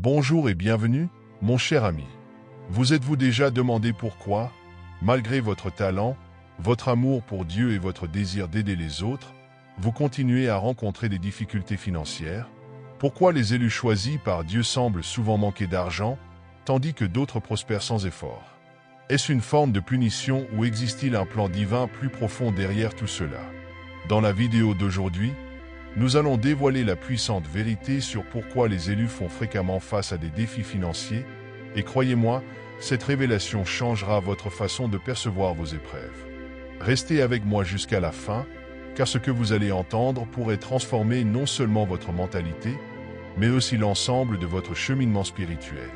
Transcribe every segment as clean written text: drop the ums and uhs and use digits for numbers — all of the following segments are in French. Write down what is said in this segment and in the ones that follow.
Bonjour et bienvenue, mon cher ami. Vous êtes-vous déjà demandé pourquoi, malgré votre talent, votre amour pour Dieu et votre désir d'aider les autres, vous continuez à rencontrer des difficultés financières? Pourquoi les élus choisis par Dieu semblent souvent manquer d'argent, tandis que d'autres prospèrent sans effort? Est-ce une forme de punition ou existe-t-il un plan divin plus profond derrière tout cela? Dans la vidéo d'aujourd'hui, nous allons dévoiler la puissante vérité sur pourquoi les élus font fréquemment face à des défis financiers, et croyez-moi, cette révélation changera votre façon de percevoir vos épreuves. Restez avec moi jusqu'à la fin, car ce que vous allez entendre pourrait transformer non seulement votre mentalité, mais aussi l'ensemble de votre cheminement spirituel.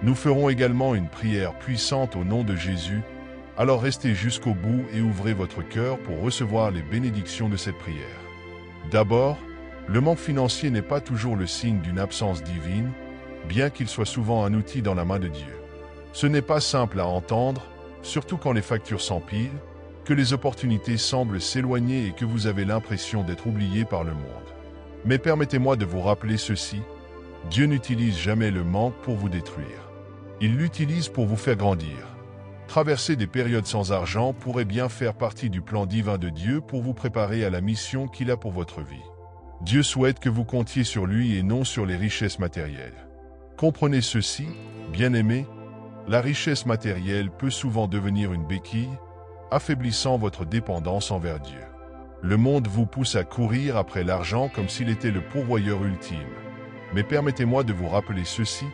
Nous ferons également une prière puissante au nom de Jésus, alors restez jusqu'au bout et ouvrez votre cœur pour recevoir les bénédictions de cette prière. D'abord, le manque financier n'est pas toujours le signe d'une absence divine, bien qu'il soit souvent un outil dans la main de Dieu. Ce n'est pas simple à entendre, surtout quand les factures s'empilent, que les opportunités semblent s'éloigner et que vous avez l'impression d'être oublié par le monde. Mais permettez-moi de vous rappeler ceci, Dieu n'utilise jamais le manque pour vous détruire. Il l'utilise pour vous faire grandir. Traverser des périodes sans argent pourrait bien faire partie du plan divin de Dieu pour vous préparer à la mission qu'il a pour votre vie. Dieu souhaite que vous comptiez sur lui et non sur les richesses matérielles. Comprenez ceci, bien-aimés, la richesse matérielle peut souvent devenir une béquille, affaiblissant votre dépendance envers Dieu. Le monde vous pousse à courir après l'argent comme s'il était le pourvoyeur ultime. Mais permettez-moi de vous rappeler ceci,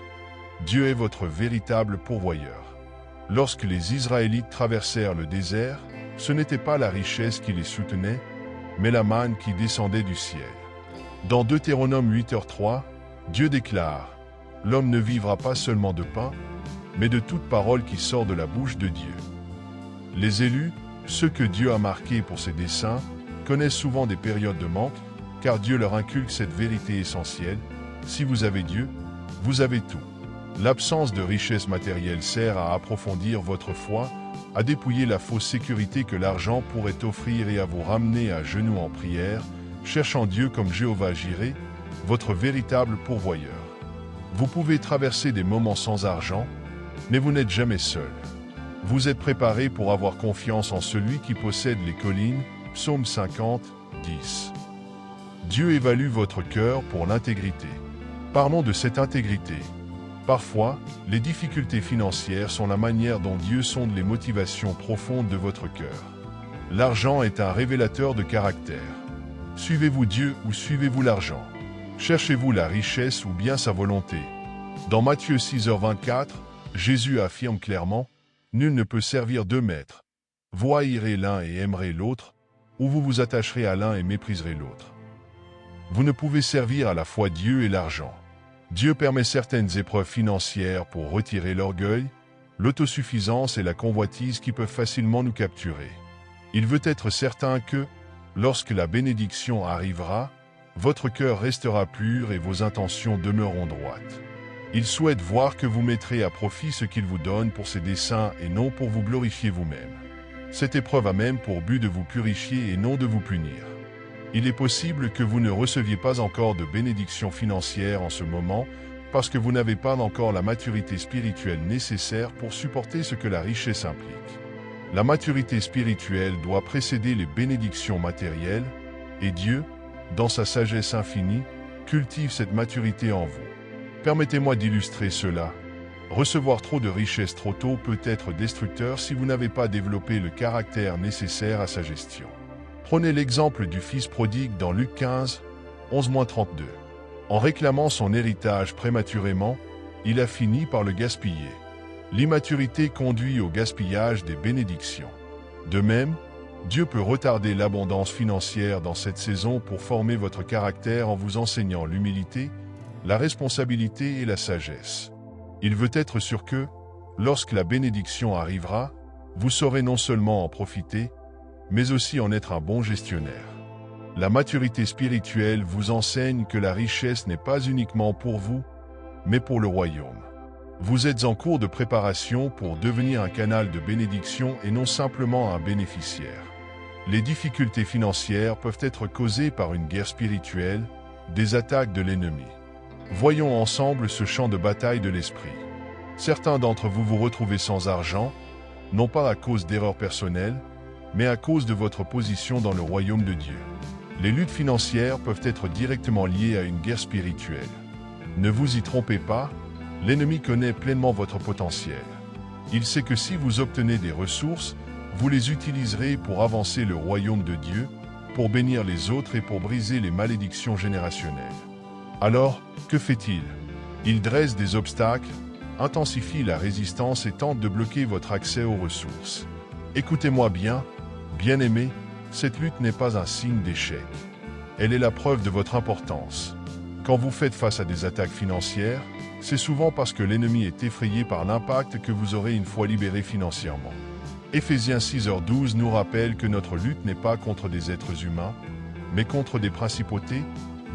Dieu est votre véritable pourvoyeur. Lorsque les Israélites traversèrent le désert, ce n'était pas la richesse qui les soutenait, mais la manne qui descendait du ciel. Dans Deutéronome 8h3, Dieu déclare « L'homme ne vivra pas seulement de pain, mais de toute parole qui sort de la bouche de Dieu. » Les élus, ceux que Dieu a marqués pour ses desseins, connaissent souvent des périodes de manque, car Dieu leur inculque cette vérité essentielle « Si vous avez Dieu, vous avez tout. » L'absence de richesse matérielle sert à approfondir votre foi, à dépouiller la fausse sécurité que l'argent pourrait offrir et à vous ramener à genoux en prière, cherchant Dieu comme Jéhovah Jireh, votre véritable pourvoyeur. Vous pouvez traverser des moments sans argent, mais vous n'êtes jamais seul. Vous êtes préparé pour avoir confiance en celui qui possède les collines, Psaume 50, 10. Dieu évalue votre cœur pour l'intégrité. Parlons de cette intégrité. Parfois, les difficultés financières sont la manière dont Dieu sonde les motivations profondes de votre cœur. L'argent est un révélateur de caractère. Suivez-vous Dieu ou suivez-vous l'argent? Cherchez-vous la richesse ou bien sa volonté? Dans Matthieu 6h24, Jésus affirme clairement « Nul ne peut servir deux maîtres. Vous haïrez l'un et aimerez l'autre, ou vous vous attacherez à l'un et mépriserez l'autre. » Vous ne pouvez servir à la fois Dieu et l'argent. Dieu permet certaines épreuves financières pour retirer l'orgueil, l'autosuffisance et la convoitise qui peuvent facilement nous capturer. Il veut être certain que, lorsque la bénédiction arrivera, votre cœur restera pur et vos intentions demeureront droites. Il souhaite voir que vous mettrez à profit ce qu'il vous donne pour ses desseins et non pour vous glorifier vous-même. Cette épreuve a même pour but de vous purifier et non de vous punir. Il est possible que vous ne receviez pas encore de bénédiction financière en ce moment parce que vous n'avez pas encore la maturité spirituelle nécessaire pour supporter ce que la richesse implique. La maturité spirituelle doit précéder les bénédictions matérielles et Dieu, dans sa sagesse infinie, cultive cette maturité en vous. Permettez-moi d'illustrer cela. Recevoir trop de richesses trop tôt peut être destructeur si vous n'avez pas développé le caractère nécessaire à sa gestion. Prenez l'exemple du fils prodigue dans Luc 15, 11-32. En réclamant son héritage prématurément, il a fini par le gaspiller. L'immaturité conduit au gaspillage des bénédictions. De même, Dieu peut retarder l'abondance financière dans cette saison pour former votre caractère en vous enseignant l'humilité, la responsabilité et la sagesse. Il veut être sûr que, lorsque la bénédiction arrivera, vous saurez non seulement en profiter, mais aussi en être un bon gestionnaire. La maturité spirituelle vous enseigne que la richesse n'est pas uniquement pour vous, mais pour le royaume. Vous êtes en cours de préparation pour devenir un canal de bénédiction et non simplement un bénéficiaire. Les difficultés financières peuvent être causées par une guerre spirituelle, des attaques de l'ennemi. Voyons ensemble ce champ de bataille de l'esprit. Certains d'entre vous vous retrouvez sans argent, non pas à cause d'erreurs personnelles, mais à cause de votre position dans le royaume de Dieu. Les luttes financières peuvent être directement liées à une guerre spirituelle. Ne vous y trompez pas, l'ennemi connaît pleinement votre potentiel. Il sait que si vous obtenez des ressources, vous les utiliserez pour avancer le royaume de Dieu, pour bénir les autres et pour briser les malédictions générationnelles. Alors, que fait-il? Il dresse des obstacles, intensifie la résistance et tente de bloquer votre accès aux ressources. Écoutez-moi bien, bien-aimés, cette lutte n'est pas un signe d'échec. Elle est la preuve de votre importance. Quand vous faites face à des attaques financières, c'est souvent parce que l'ennemi est effrayé par l'impact que vous aurez une fois libéré financièrement. Éphésiens 6h12 nous rappelle que notre lutte n'est pas contre des êtres humains, mais contre des principautés,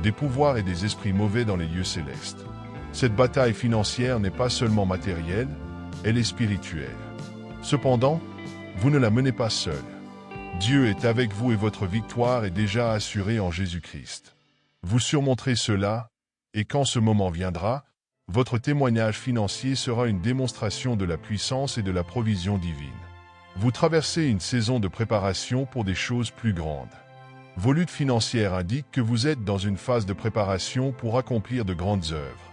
des pouvoirs et des esprits mauvais dans les lieux célestes. Cette bataille financière n'est pas seulement matérielle, elle est spirituelle. Cependant, vous ne la menez pas seul. Dieu est avec vous et votre victoire est déjà assurée en Jésus-Christ. Vous surmonterez cela, et quand ce moment viendra, votre témoignage financier sera une démonstration de la puissance et de la provision divine. Vous traversez une saison de préparation pour des choses plus grandes. Vos luttes financières indiquent que vous êtes dans une phase de préparation pour accomplir de grandes œuvres.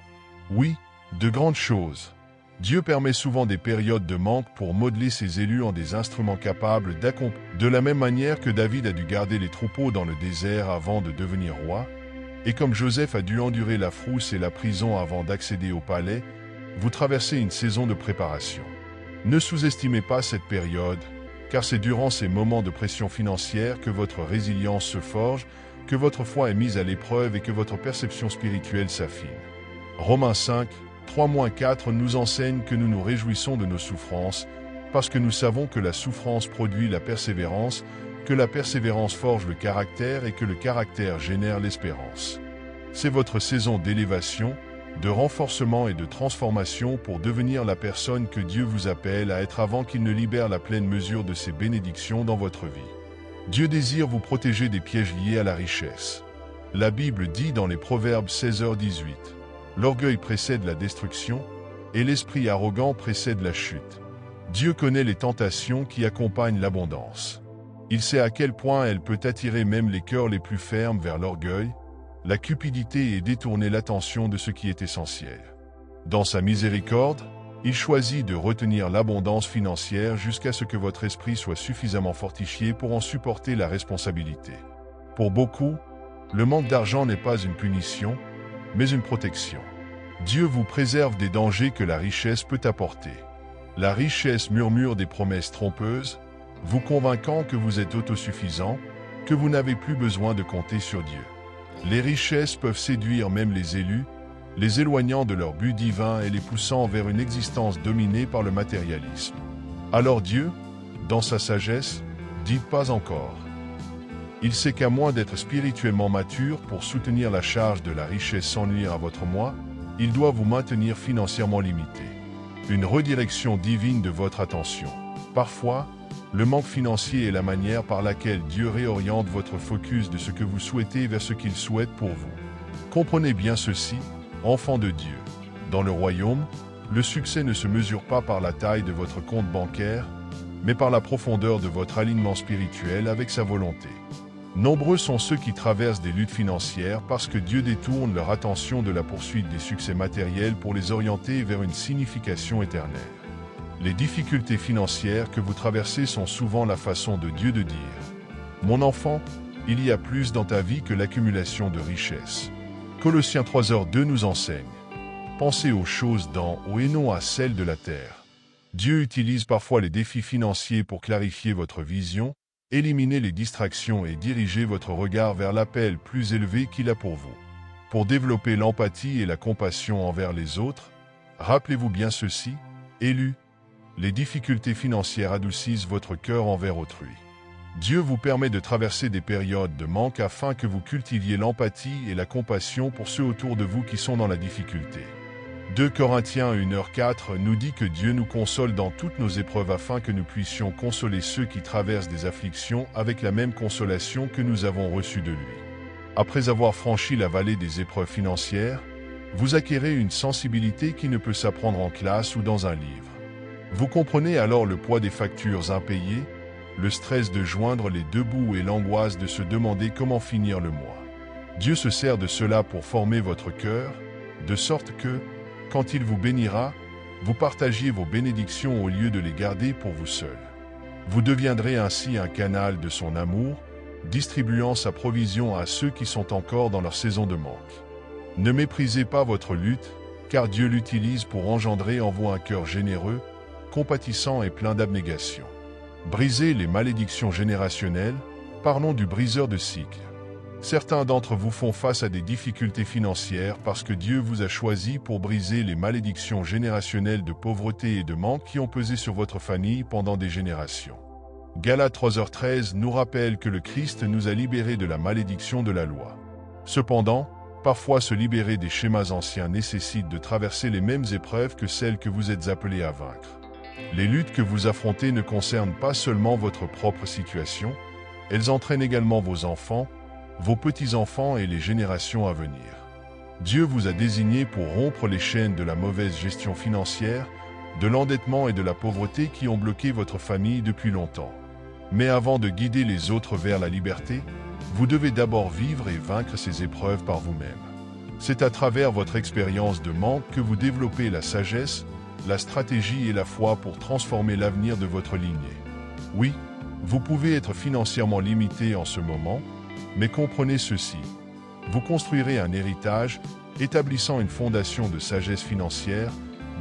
Oui, de grandes choses. Dieu permet souvent des périodes de manque pour modeler ses élus en des instruments capables d'accomplir. De la même manière que David a dû garder les troupeaux dans le désert avant de devenir roi, et comme Joseph a dû endurer la frousse et la prison avant d'accéder au palais, vous traversez une saison de préparation. Ne sous-estimez pas cette période, car c'est durant ces moments de pression financière que votre résilience se forge, que votre foi est mise à l'épreuve et que votre perception spirituelle s'affine. Romains 5, 3-4 nous enseigne que nous nous réjouissons de nos souffrances, parce que nous savons que la souffrance produit la persévérance, que la persévérance forge le caractère et que le caractère génère l'espérance. C'est votre saison d'élévation, de renforcement et de transformation pour devenir la personne que Dieu vous appelle à être avant qu'il ne libère la pleine mesure de ses bénédictions dans votre vie. Dieu désire vous protéger des pièges liés à la richesse. La Bible dit dans les Proverbes 16h18, « L'orgueil précède la destruction, et l'esprit arrogant précède la chute. » Dieu connaît les tentations qui accompagnent l'abondance. Il sait à quel point elle peut attirer même les cœurs les plus fermes vers l'orgueil, la cupidité et détourner l'attention de ce qui est essentiel. Dans sa miséricorde, il choisit de retenir l'abondance financière jusqu'à ce que votre esprit soit suffisamment fortifié pour en supporter la responsabilité. Pour beaucoup, le manque d'argent n'est pas une punition, mais une protection. Dieu vous préserve des dangers que la richesse peut apporter. La richesse murmure des promesses trompeuses, vous convainquant que vous êtes autosuffisant, que vous n'avez plus besoin de compter sur Dieu. Les richesses peuvent séduire même les élus, les éloignant de leur but divin et les poussant vers une existence dominée par le matérialisme. Alors Dieu, dans sa sagesse, dit pas encore. Il sait qu'à moins d'être spirituellement mature pour soutenir la charge de la richesse sans nuire à votre moi, il doit vous maintenir financièrement limité. Une redirection divine de votre attention. Parfois, le manque financier est la manière par laquelle Dieu réoriente votre focus de ce que vous souhaitez vers ce qu'il souhaite pour vous. Comprenez bien ceci, enfants de Dieu. Dans le royaume, le succès ne se mesure pas par la taille de votre compte bancaire, mais par la profondeur de votre alignement spirituel avec sa volonté. Nombreux sont ceux qui traversent des luttes financières parce que Dieu détourne leur attention de la poursuite des succès matériels pour les orienter vers une signification éternelle. Les difficultés financières que vous traversez sont souvent la façon de Dieu de dire « Mon enfant, il y a plus dans ta vie que l'accumulation de richesses. » Colossiens 3h2 nous enseigne « Pensez aux choses d'en haut et non à celles de la terre. » Dieu utilise parfois les défis financiers pour clarifier votre vision, éliminer les distractions et diriger votre regard vers l'appel plus élevé qu'il a pour vous. Pour développer l'empathie et la compassion envers les autres, rappelez-vous bien ceci, élus, les difficultés financières adoucissent votre cœur envers autrui. Dieu vous permet de traverser des périodes de manque afin que vous cultiviez l'empathie et la compassion pour ceux autour de vous qui sont dans la difficulté. 2 Corinthiens 1h4 nous dit que Dieu nous console dans toutes nos épreuves afin que nous puissions consoler ceux qui traversent des afflictions avec la même consolation que nous avons reçue de lui. Après avoir franchi la vallée des épreuves financières, Vous acquérez une sensibilité qui ne peut s'apprendre en classe ou dans un livre. Vous comprenez alors le poids des factures impayées, le stress de joindre les deux bouts et l'angoisse de se demander comment finir le mois. Dieu se sert de cela pour former votre cœur, de sorte que, quand il vous bénira, vous partagiez vos bénédictions au lieu de les garder pour vous seul. Vous deviendrez ainsi un canal de son amour, distribuant sa provision à ceux qui sont encore dans leur saison de manque. Ne méprisez pas votre lutte, car Dieu l'utilise pour engendrer en vous un cœur généreux, compatissant et plein d'abnégation. Brisez les malédictions générationnelles, parlons du briseur de cycles. Certains d'entre vous font face à des difficultés financières parce que Dieu vous a choisi pour briser les malédictions générationnelles de pauvreté et de manque qui ont pesé sur votre famille pendant des générations. Galates 3h13 nous rappelle que le Christ nous a libérés de la malédiction de la loi. Cependant, parfois se libérer des schémas anciens nécessite de traverser les mêmes épreuves que celles que vous êtes appelés à vaincre. Les luttes que vous affrontez ne concernent pas seulement votre propre situation, elles entraînent également vos enfants, vos petits-enfants et les générations à venir. Dieu vous a désigné pour rompre les chaînes de la mauvaise gestion financière, de l'endettement et de la pauvreté qui ont bloqué votre famille depuis longtemps. Mais avant de guider les autres vers la liberté, vous devez d'abord vivre et vaincre ces épreuves par vous-même. C'est à travers votre expérience de manque que vous développez la sagesse, la stratégie et la foi pour transformer l'avenir de votre lignée. Oui, vous pouvez être financièrement limité en ce moment, mais comprenez ceci. Vous construirez un héritage, établissant une fondation de sagesse financière,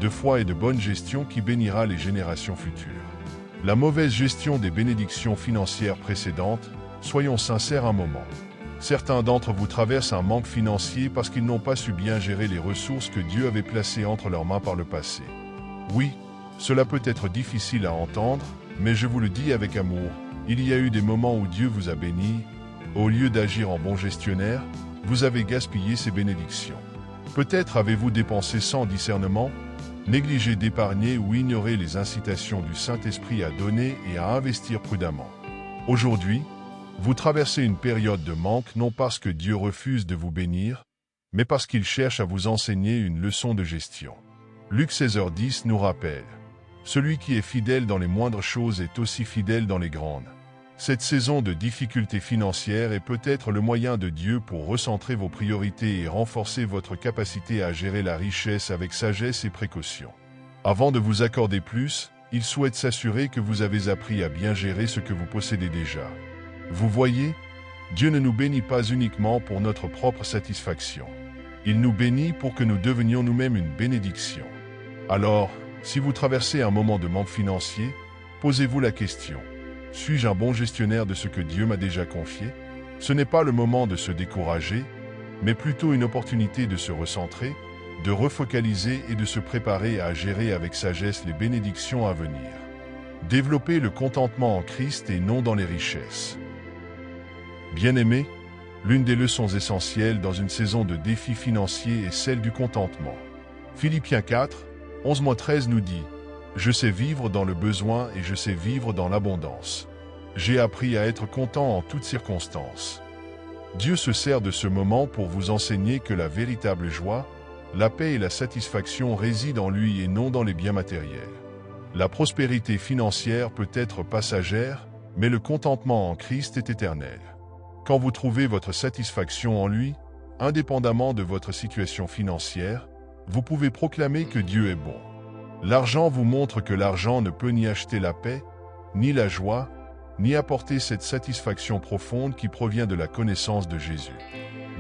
de foi et de bonne gestion qui bénira les générations futures. La mauvaise gestion des bénédictions financières précédentes, soyons sincères un moment. Certains d'entre vous traversent un manque financier parce qu'ils n'ont pas su bien gérer les ressources que Dieu avait placées entre leurs mains par le passé. Oui, cela peut être difficile à entendre, mais je vous le dis avec amour, il y a eu des moments où Dieu vous a béni. Au lieu d'agir en bon gestionnaire, vous avez gaspillé ces bénédictions. Peut-être avez-vous dépensé sans discernement, négligé d'épargner ou ignoré les incitations du Saint-Esprit à donner et à investir prudemment. Aujourd'hui, vous traversez une période de manque non parce que Dieu refuse de vous bénir, mais parce qu'il cherche à vous enseigner une leçon de gestion. Luc 16h10 nous rappelle « Celui qui est fidèle dans les moindres choses est aussi fidèle dans les grandes ». Cette saison de difficultés financières est peut-être le moyen de Dieu pour recentrer vos priorités et renforcer votre capacité à gérer la richesse avec sagesse et précaution. Avant de vous accorder plus, il souhaite s'assurer que vous avez appris à bien gérer ce que vous possédez déjà. Vous voyez, Dieu ne nous bénit pas uniquement pour notre propre satisfaction. Il nous bénit pour que nous devenions nous-mêmes une bénédiction. Alors, si vous traversez un moment de manque financier, posez-vous la question. Suis-je un bon gestionnaire de ce que Dieu m'a déjà confié? Ce n'est pas le moment de se décourager, mais plutôt une opportunité de se recentrer, de refocaliser et de se préparer à gérer avec sagesse les bénédictions à venir. Développez le contentement en Christ et non dans les richesses. Bien-aimés, l'une des leçons essentielles dans une saison de défis financiers est celle du contentement. Philippiens 4, 11-13 nous dit « Je sais vivre dans le besoin et je sais vivre dans l'abondance. J'ai appris à être content en toutes circonstances. » Dieu se sert de ce moment pour vous enseigner que la véritable joie, la paix et la satisfaction résident en lui et non dans les biens matériels. La prospérité financière peut être passagère, mais le contentement en Christ est éternel. Quand vous trouvez votre satisfaction en lui, indépendamment de votre situation financière, vous pouvez proclamer que Dieu est bon. L'argent vous montre que l'argent ne peut ni acheter la paix, ni la joie, ni apporter cette satisfaction profonde qui provient de la connaissance de Jésus.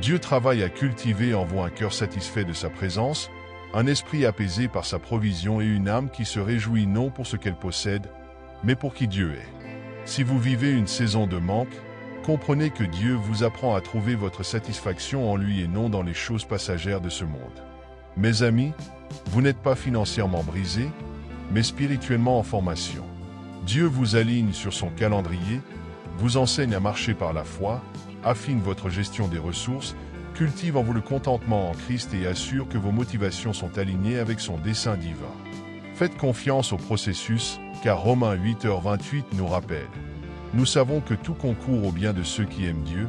Dieu travaille à cultiver en vous un cœur satisfait de sa présence, un esprit apaisé par sa provision et une âme qui se réjouit non pour ce qu'elle possède, mais pour qui Dieu est. Si vous vivez une saison de manque, comprenez que Dieu vous apprend à trouver votre satisfaction en lui et non dans les choses passagères de ce monde. Mes amis, vous n'êtes pas financièrement brisés, mais spirituellement en formation. Dieu vous aligne sur son calendrier, vous enseigne à marcher par la foi, affine votre gestion des ressources, cultive en vous le contentement en Christ et assure que vos motivations sont alignées avec son dessein divin. Faites confiance au processus, car Romains 8h28 nous rappelle. Nous savons que tout concourt au bien de ceux qui aiment Dieu,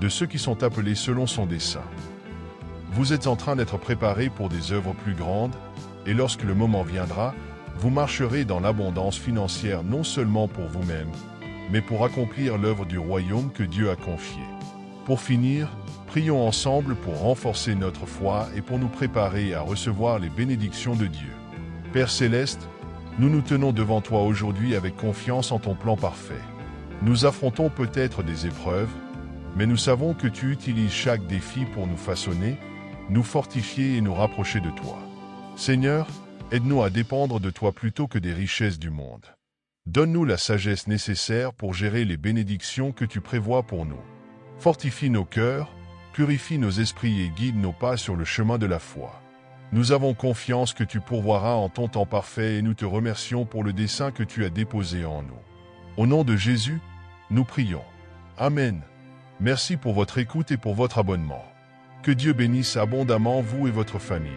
de ceux qui sont appelés selon son dessein. Vous êtes en train d'être préparé pour des œuvres plus grandes, et lorsque le moment viendra, vous marcherez dans l'abondance financière non seulement pour vous-même, mais pour accomplir l'œuvre du royaume que Dieu a confiée. Pour finir, prions ensemble pour renforcer notre foi et pour nous préparer à recevoir les bénédictions de Dieu. Père Céleste, nous nous tenons devant toi aujourd'hui avec confiance en ton plan parfait. Nous affrontons peut-être des épreuves, mais nous savons que tu utilises chaque défi pour nous façonner, nous fortifier et nous rapprocher de toi. Seigneur, aide-nous à dépendre de toi plutôt que des richesses du monde. Donne-nous la sagesse nécessaire pour gérer les bénédictions que tu prévois pour nous. Fortifie nos cœurs, purifie nos esprits et guide nos pas sur le chemin de la foi. Nous avons confiance que tu pourvoiras en ton temps parfait et nous te remercions pour le dessein que tu as déposé en nous. Au nom de Jésus, nous prions. Amen. Merci pour votre écoute et pour votre abonnement. Que Dieu bénisse abondamment vous et votre famille.